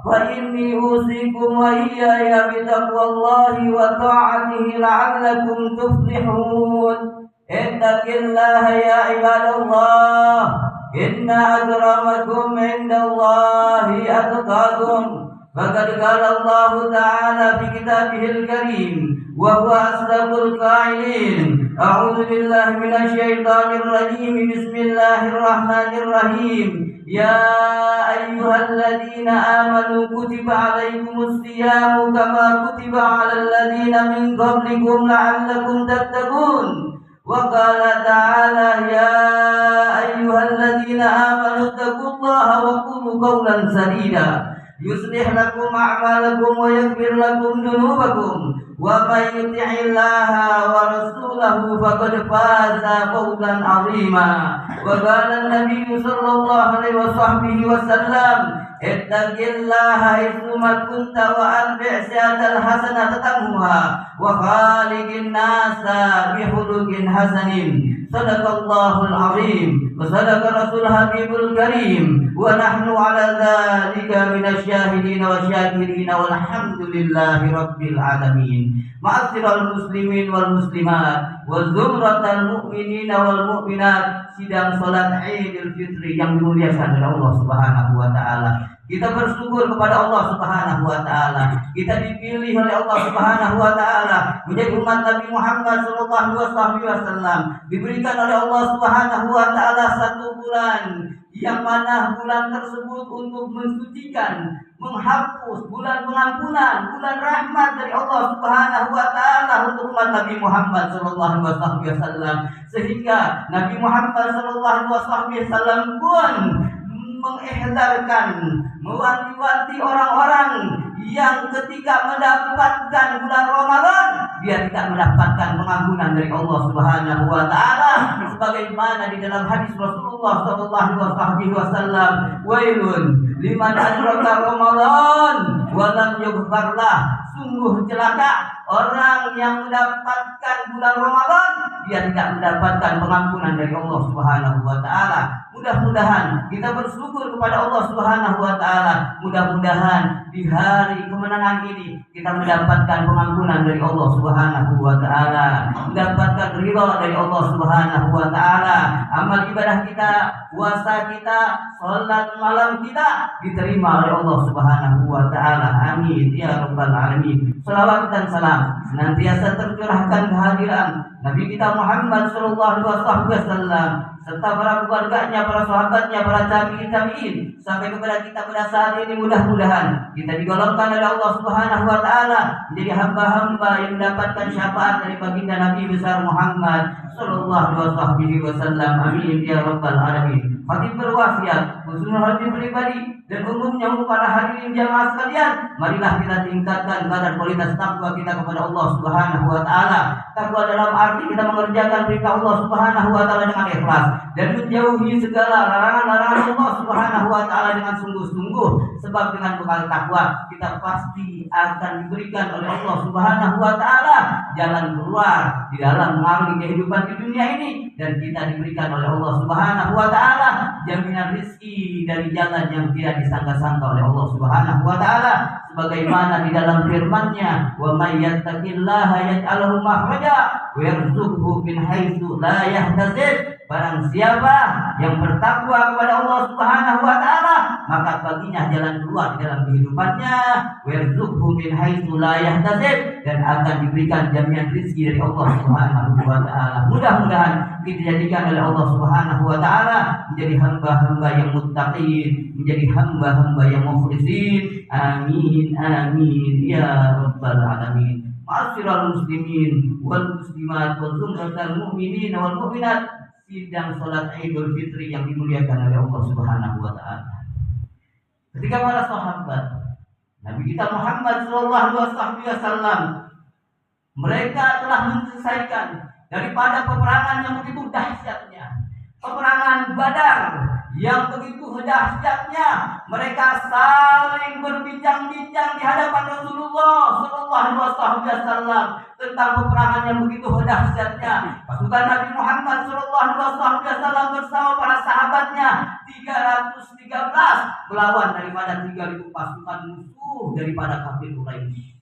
فإني أوصيكم وإياي بتقوى الله وطاعته لعلكم تفلحون. اتق الله يا عباد الله، إن أكرمكم عند الله أتقاكم. فقد قال الله تعالى في كتابه الكريم وهو أصدق القائلين: أعوذ بالله من الشيطان الرجيم، بسم الله الرحمن الرحيم. يا أيها الذين آمنوا كتب عليكم الصيام كما كتب على الذين من قبلكم لعلكم تتقون. وقال تعالى: يا أيها الذين آمنوا اتقوا الله وقولوا قولا سديدا يصلح لكم أعمالكم ويغفر لكم ذنوبكم، ومن يطع الله ورسوله فقد فاز فوزا عظيما. وقال النبي صلى الله عليه وسلم: اتق الله حيثما كنت وأتبع السيئة الحسنة تمحها وخالق الناس بخلق حسن. صدق الله العظيم وصدق رسول الحبيب الكريم، ونحن على ذلك من الشاهدين والشاكرين والحمد لله رب العالمين. Ma'asyiral muslimin wal muslimat wa zumratal mu'minin wal mu'minat, sidang salat Idul Fitri yang dimuliakan oleh Allah Subhanahu wa taala. Kita bersyukur kepada Allah Subhanahu wa taala. Kita dipilih oleh Allah Subhanahu wa taala menjadi umat Nabi Muhammad sallallahu alaihi wasallam. Diberikan oleh Allah Subhanahu wa taala satu bulan yang mana bulan tersebut untuk mensucikan, menghapus, bulan pengampunan, bulan rahmat dari Allah Subhanahu wa taala untuk umat Nabi Muhammad sallallahu alaihi wasallam, sehingga Nabi Muhammad sallallahu alaihi wasallam pun mengikhtarkan, mewanti-wanti orang-orang yang ketika mendapatkan bulan Ramadan dia tidak mendapatkan pengampunan dari Allah Subhanahu wa taala, sebagaimana di dalam hadis Rasulullah sallallahu alaihi wasallam: wailun liman adraka Ramadan wa lam yughfar lah. Sungguh celaka orang yang mendapatkan bulan Ramadan dia tidak mendapatkan pengampunan dari Allah Subhanahu wa taala. Mudah-mudahan kita bersyukur kepada Allah Subhanahu wa taala. Mudah-mudahan di hari kemenangan ini kita mendapatkan pengampunan dari Allah Subhanahu wa taala, mendapatkan ridha dari Allah Subhanahu wa taala. Amal ibadah kita, puasa kita, salat malam kita diterima oleh Allah Subhanahu wa taala. Amin ya rabbal alamin. Salawat dan salam senantiasa tercurahkan kehadiran Nabi kita Muhammad sallallahu alaihi wasallam serta para keluarganya, para sahabatnya, para tabi'in sampai kepada kita pada saat ini. Mudah-mudahan kita digolongkan oleh Allah Subhanahu wa taala menjadi hamba-hamba yang mendapatkan syafaat dari baginda Nabi besar Muhammad sallallahu alaihi wasallam. Amin ya rabbal alamin. Khatib berwasiat, khususnya khatib pribadi dan umumnya para hadirin jamaah sekalian, marilah kita tingkatkan kadar kualitas takwa kita kepada Allah Subhanahu wa taala. Takwa dalam arti kita mengerjakan perintah Allah Subhanahu wa taala dengan ikhlas dan menjauhi segala larangan-larangan Allah Subhanahu wa taala dengan sungguh-sungguh, sebab dengan bekal takwa kita pasti akan diberikan oleh Allah Subhanahu wa taala jalan keluar di dalam mengarungi kehidupan di dunia ini, dan kita diberikan oleh Allah Subhanahu wa taala jaminan rezeki dari jalan yang tidak disangka-sangka oleh Allah Subhanahu wa taala, sebagaimana di dalam firman-Nya: wa may yattaqillaha yaj'alhu makhraja wa yarzuqhu min haitsu la yahtasib. Barang siapa yang bertakwa kepada Allah Subhanahu wa taala, maka baginya jalan keluar di dalam kehidupannya, wa yarzuqhu min haitsu la yahtasib, dan akan diberikan jaminan rezeki dari Allah Subhanahu wa taala. Mudah-mudahan kita dijadikan oleh Allah Subhanahu wa taala menjadi hamba-hamba yang muttaqin, menjadi hamba-hamba yang mukhlisin. Amin amin ya rabbal alamin. Ma'asyiral muslimin wal muslimat wa zumratal mu'minin wal mu'minat, sidang salat Idul Fitri yang dimuliakan oleh Allah Subhanahu wa taala. Ketika para sahabat Nabi kita Muhammad sallallahu alaihi wasallam mereka telah menyelesaikan daripada peperangan yang begitu dahsyatnya, peperangan Badar yang begitu dahsyatnya, mereka saling saling berbincang-bincang di hadapan Rasulullah Sallallahu Alaihi Wasallam tentang peperangan yang begitu dahsyatnya. Pasukan Nabi Muhammad Sallallahu Alaihi Wasallam bersama para sahabatnya 313 melawan daripada 3.000 pasukan musuh daripada kafir Quraisy.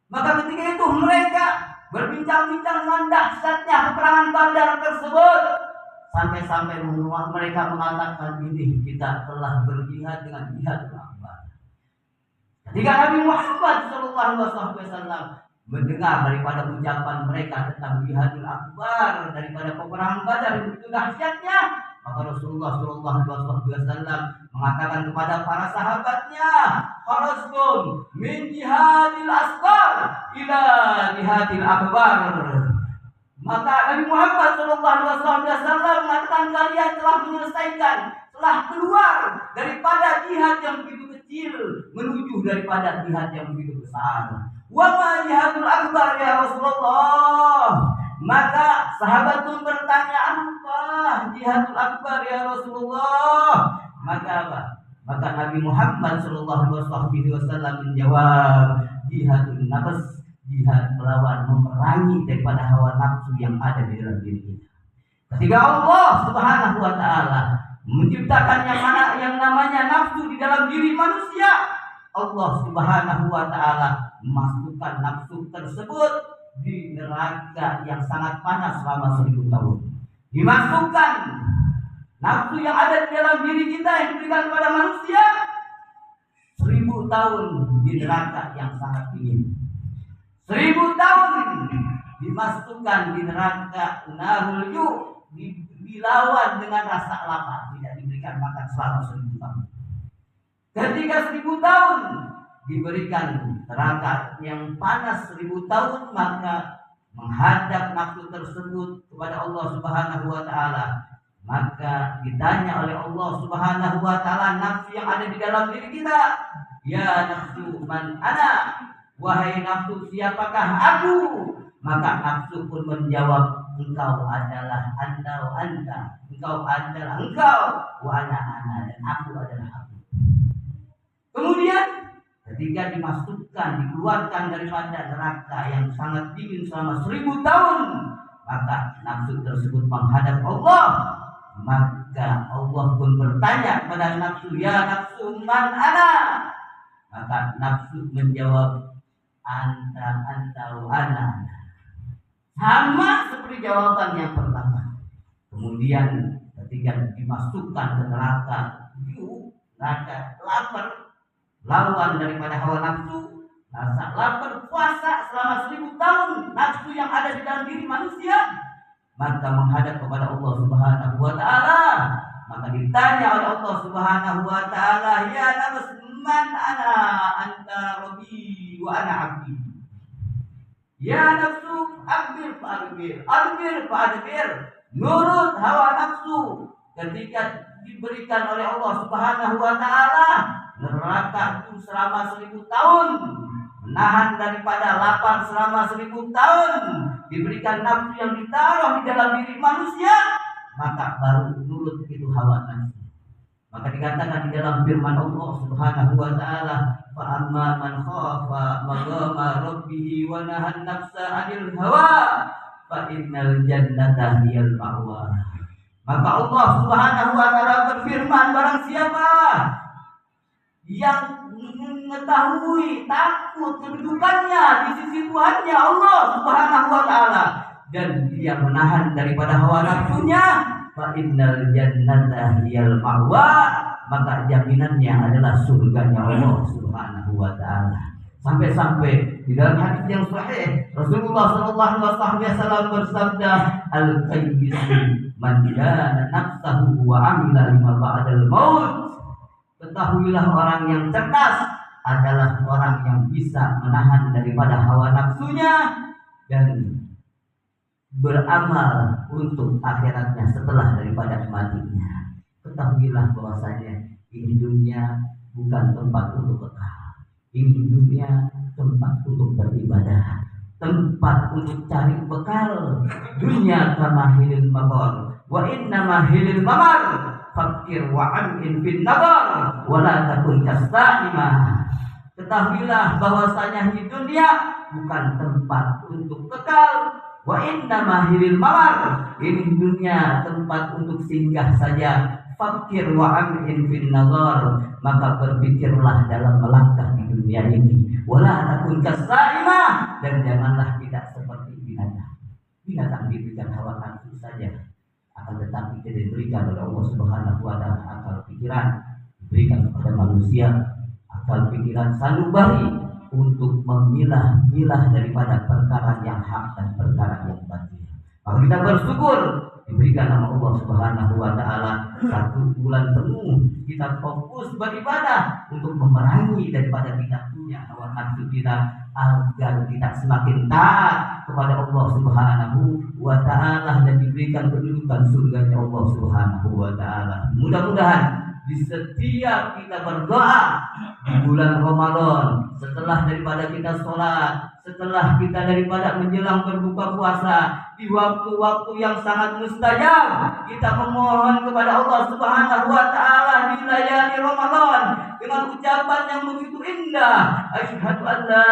Maka ketika itu mereka berbincang-bincang dengan dahsyatnya peperangan Badar tersebut. Sampai-sampai mereka mengatakan ini kita telah berjihad dengan jihad akbar. Ketika Nabi Muhammad SAW mendengar daripada ucapan mereka tentang jihadul akbar daripada peperangan Badar itu dahsyatnya, maka Rasulullah SAW mengatakan kepada para sahabatnya, "Kharajtum min jihadil asghar ila jihadil akbar." Maka Nabi Muhammad SAW mengatakan kalian telah menyelesaikan, telah keluar daripada jihad yang begitu kecil menuju daripada jihad yang begitu besar. Wa ma jihadul akbar ya Rasulullah? Maka sahabat pun bertanya, apa jihadul akbar ya Rasulullah? Maka apa? Maka Nabi Muhammad SAW menjawab, jihadun nafs, jihad melawan memerangi daripada hawa nafsu yang ada di dalam diri kita. Ketika Allah Subhanahu wa taala menciptakan yang namanya nafsu di dalam diri manusia, Allah Subhanahu wa taala memasukkan nafsu tersebut di neraka yang sangat panas selama 1000 tahun. Dimasukkan nafsu yang ada di dalam diri kita yang diberikan kepada manusia 1000 tahun di neraka yang sangat dingin. 1000 tahun dimasukkan di neraka narul yu, dilawan dengan rasa lapar, tidak diberikan makan selama 1000 tahun. Ketika 1000 tahun diberikan neraka yang panas 1000 tahun, maka menghadap nafsu tersebut kepada Allah Subhanahu wa taala. Maka ditanya oleh Allah Subhanahu wa taala nafsu yang ada di dalam diri kita, ya nafsu man ana? Wahai nafsu, siapakah aku? Maka nafsu pun menjawab, engkau adalah anta wa anta, engkau adalah engkau, wa ana dan aku adalah aku. Kemudian ketika dimasukkan, dikeluarkan daripada neraka yang sangat dingin selama 1000 tahun, maka nafsu tersebut menghadap Allah. Maka Allah pun bertanya kepada nafsu, ya nafsu man ana? Maka nafsu menjawab, anta wa ana. Sama seperti jawaban yang pertama. Kemudian ketika dimasukkan ke neraka, neraka lapar, lawan daripada hawa nafsu, rasa lapar, puasa selama 1000 tahun, nafsu yang ada di dalam diri manusia, maka menghadap kepada Allah Subhanahu wa taala. Maka ditanya oleh Allah Subhanahu wa taala, ya nafs man ana? Anta rabbi wa ana abdi. Ya nafsu akbir fa'adbir, nurut hawa nafsu. Ketika diberikan oleh Allah Subhanahu wa taala neraka itu selama 1000 tahun, menahan daripada lapar selama 1000 tahun, diberikan nafsu yang ditaruh di dalam diri manusia, maka baru nurut itu hawa nafsu. Maka dikatakan di dalam firman Allah Subhanahu wa taala, fa amma man khafa maqama rabbih wa nahan nafsa 'anil hawa fa innal jannata hiyal ma'wa. Maka Allah Subhanahu wa taala berfirman, barang siapa yang mengetahui takut kedudukannya di sisi Tuhannya Allah Subhanahu wa taala dan dia menahan daripada hawa nafsunya, fa innal jannata hiyal ma'wa, maka jaminannya adalah surganya Allah Subhanahu wa taala. Sampai-sampai di dalam hadis yang sahih Rasulullah sallallahu alaihi wasallam bersabda, al-qayyis man dana nafsahu wa amila lima ba'dal maut. Ketahuilah orang yang cerdas adalah orang yang bisa menahan daripada hawa nafsunya dan beramal untuk akhiratnya setelah daripada matinya. Ketahuilah bahwasanya ini dunia bukan tempat untuk kekal. Ini dunia tempat untuk beribadah, tempat untuk cari bekal. Dunia kama hilil maqar wa inna ma hilil mamar. fakir wa amin fin nazar wa la takun kasaimah. Ketahuilah bahwasanya di dunia bukan tempat untuk kekal. Wa inna mahiril mamar, ini dunia tempat untuk singgah saja. Fakir wa amin fin nazar, maka berpikirlah dalam melangkah di dunia ini. Wala takun kasaimah, dan janganlah tidak seperti binatang. Binatang diberikan hawa nafsu saja, akan tetapi tidak diberikan oleh Allah Subhanahu wa taala akal pikiran. Diberikan kepada manusia akal pikiran sanubari untuk memilah-milah daripada perkara yang hak dan perkara yang batil. Maka kita bersyukur diberikan nama Allah Subhanahu wa taala 1 bulan penuh kita fokus beribadah untuk memerangi daripada kita punya hawa nafsu kita, agar kita semakin taat kepada Allah Subhanahu wa taala dan diberikan kedudukan surganya Allah Subhanahu wa taala. Mudah-mudahan di setiap kita berdoa di bulan Ramadan, setelah daripada kita sholat, setelah kita daripada menjelang berbuka puasa, di waktu-waktu yang sangat mustajab, kita memohon kepada Allah Subhanahu wa taala di layani Ramadan dengan ucapan yang begitu indah, asyhadu an la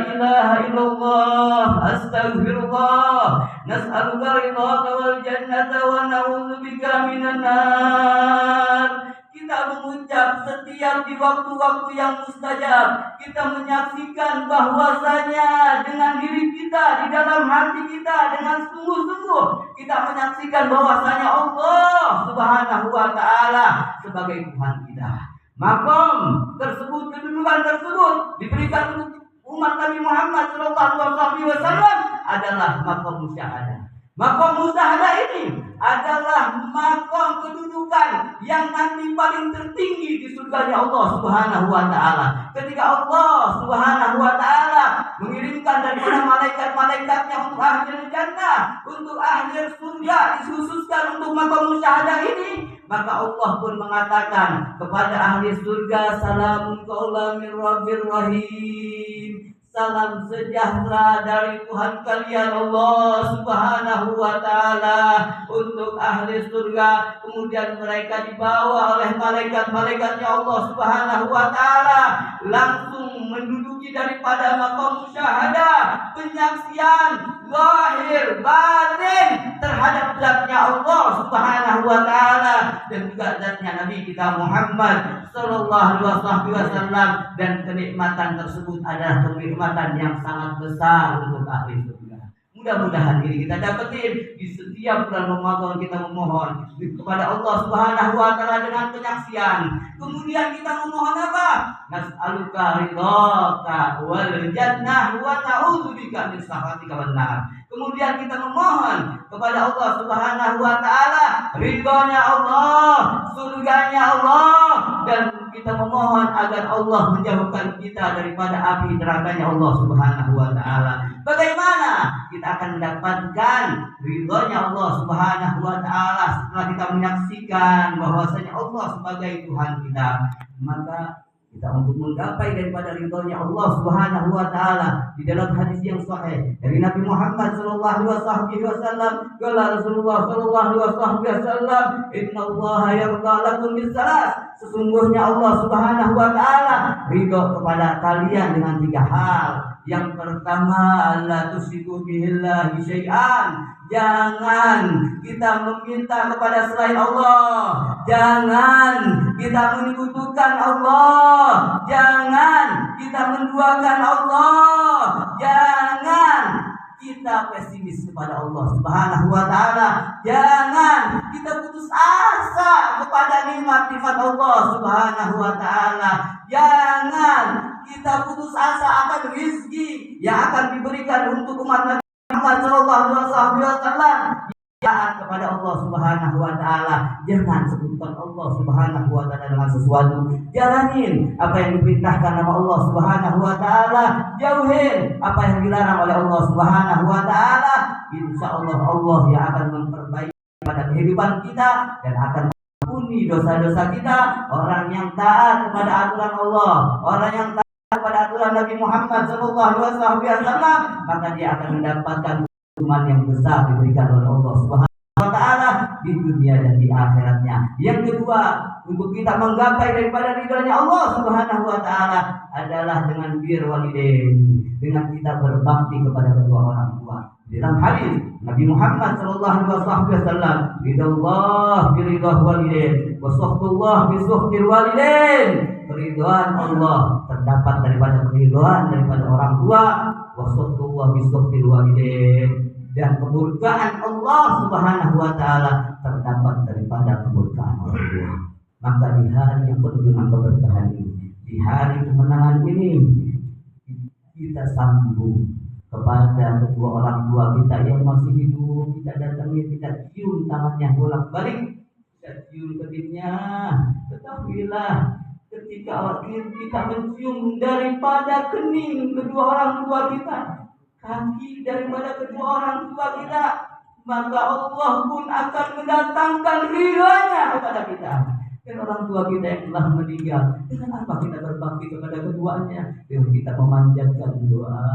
ilaha illallah, astaghfirullah, nas'aluka ridhaka wal jannata wa na'udzubika minan nar. Kita mengucap setiap di waktu-waktu yang mustajab, kita menyaksikan bahwasanya dengan diri kita, di dalam hati kita, dengan sungguh-sungguh kita menyaksikan bahwasanya Allah Subhanahu wa taala sebagai Tuhan kita. Makom tersebut, kedudukan tersebut diberikan untuk umat Nabi Muhammad SAW adalah makom musyahadah. Makom musyahadah ini adalah makom kedudukan yang nanti paling tertinggi di surganya Allah Subhanahu wa taala. Ketika Allah Subhanahu wa taala mengirimkan daripada malaikat-malaikatnya untuk ahli jannah, untuk ahli surga, dikhususkan untuk makom musyahadah ini, maka Allah pun mengatakan kepada ahli surga, salamun qaulan mir rabbir rahim. Salam sejahtera dari Tuhan kalian Allah Subhanahu wa taala untuk ahli surga. Kemudian mereka dibawa oleh malaikat-malaikatnya Allah Subhanahu wa taala langsung menduduki daripada maqam musyahadah, penyaksian zahir batin terhadap zatnya Allah Subhanahu wa taala dan juga zatnya Nabi kita Muhammad sallallahu alaihi wasallam, dan kenikmatan tersebut adalah kenikmatan yang sangat besar untuk ahli surga. Mudah-mudahan ini kita dapetin di setiap bulan Ramadan. Kita memohon kepada Allah Subhanahu wa taala dengan penyaksian. Kemudian kita memohon apa? Nas'aluka ridhaka wal jannah wa na'udzubika min sakhatika wan nar. Kemudian kita memohon kepada Allah Subhanahu wa taala ridhonya Allah, surganya Allah, dan kita memohon agar Allah menjauhkan kita daripada api nerakanya Allah Subhanahu wa taala. Bagaimana kita akan mendapatkan ridhonya Allah Subhanahu wa taala setelah kita menyaksikan bahwasanya Allah sebagai Tuhan kita? Maka kita untuk menggapai daripada ridhonya Allah Subhanahu wa taala, di dalam hadis yang sahih dari Nabi Muhammad sallallahu alaihi wasallam, qala Rasulullah sallallahu alaihi wasallam, innallaha yarda lakum bisalas, sesungguhnya Allah Subhanahu wa taala ridho kepada kalian dengan 3 hal. Yang pertama, la tusyriku billahi syai'an, jangan kita meminta kepada selain Allah, jangan kita menyekutukan Allah, jangan kita menduakan Allah, jangan kita pesimis kepada Allah Subhanahu wa taala, jangan kita putus asa kepada nikmat-nikmat Allah Subhanahu wa taala, jangan kita putus asa akan rezeki yang akan diberikan untuk umat Nabi Muhammad sallallahu alaihi wasallam. Taat kepada Allah Subhanahu wa taala, jangan sebutkan Allah Subhanahu wa taala dengan sesuatu. Jalanin apa yang diperintahkan nama Allah Subhanahu wa taala, jauhin apa yang dilarang oleh Allah Subhanahu wa taala. Insyaallah Allah yang akan memperbaiki pada kehidupan kita dan akan mengampuni dosa-dosa kita. Orang yang taat kepada aturan Allah, orang yang taat kepada aturan Nabi Muhammad sallallahu alaihi wasallam, maka dia akan mendapatkan hukuman yang besar diberikan oleh Allah Subhanahu wa taala. di dunia dan di akhiratnya. Yang kedua, untuk kita menggapai daripada ridhonya Allah Subhanahu wa taala adalah dengan bir walidain, dengan kita berbakti kepada kedua orang tua. Dalam hadis Nabi Muhammad sallallahu alaihi wasallam, "Ridallah bi ridha walidain, wa sakhtullah bi sakhtil walidain." Keridhaan Allah terdapat daripada keridhaan daripada orang tua, wa sakhtullah bi sakhtil walidain, dan kemurkaan Allah Subhanahu wa taala terdapat daripada kemurkaan orang tua. Maka di hari yang penuh dengan keberkahan ini, di hari kemenangan ini, kita sambung kepada kedua orang tua kita yang masih hidup. Kita datangi, kita cium tangannya bolak-balik, kita cium kedipnya. Ketahuilah, ketika kita mencium daripada kening kedua orang tua kita, kaki daripada kedua orang tua kita, maka Allah pun akan mendatangkan ridhonya kepada kita. Dan orang tua kita yang telah meninggal, dengan apa kita berbakti kepada keduanya? Dengan kita memanjatkan doa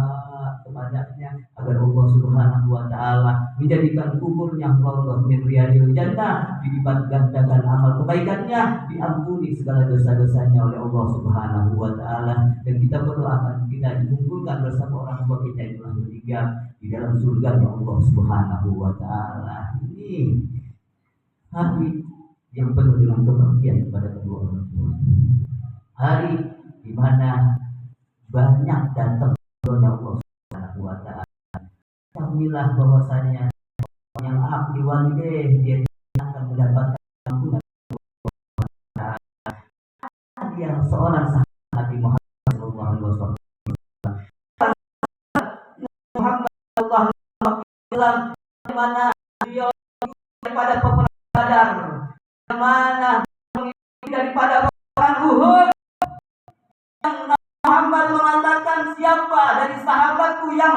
kepadanya agar Allah Subhanahu wa taala menjadikan kuburnya rawdah min riyadil jannah, dilipat gandakan amal kebaikannya, diampuni segala dosa-dosanya oleh Allah Subhanahu wa taala, dan kita berdoakan kita dikumpulkan bersama orang tua kita yang telah meninggal di dalam surga-Nya Allah Subhanahu wa taala. Ini hari yang penuh dengan kebahagiaan kepada kedua orang tua. Hari di mana banyak datang kepada Allah Subhanahu wa taala. Ketahuilah bahwasanya yang abdi walidain dia akan mendapatkan ampunan dia seorang sahabat Nabi Muhammad sallallahu alaihi wasallam. Muhammad sallallahu alaihi wasallam di mana beliau daripada peperangan Badar, mana daripada peperangan Uhud, yang Muhammad mengatakan, siapa dari sahabatku yang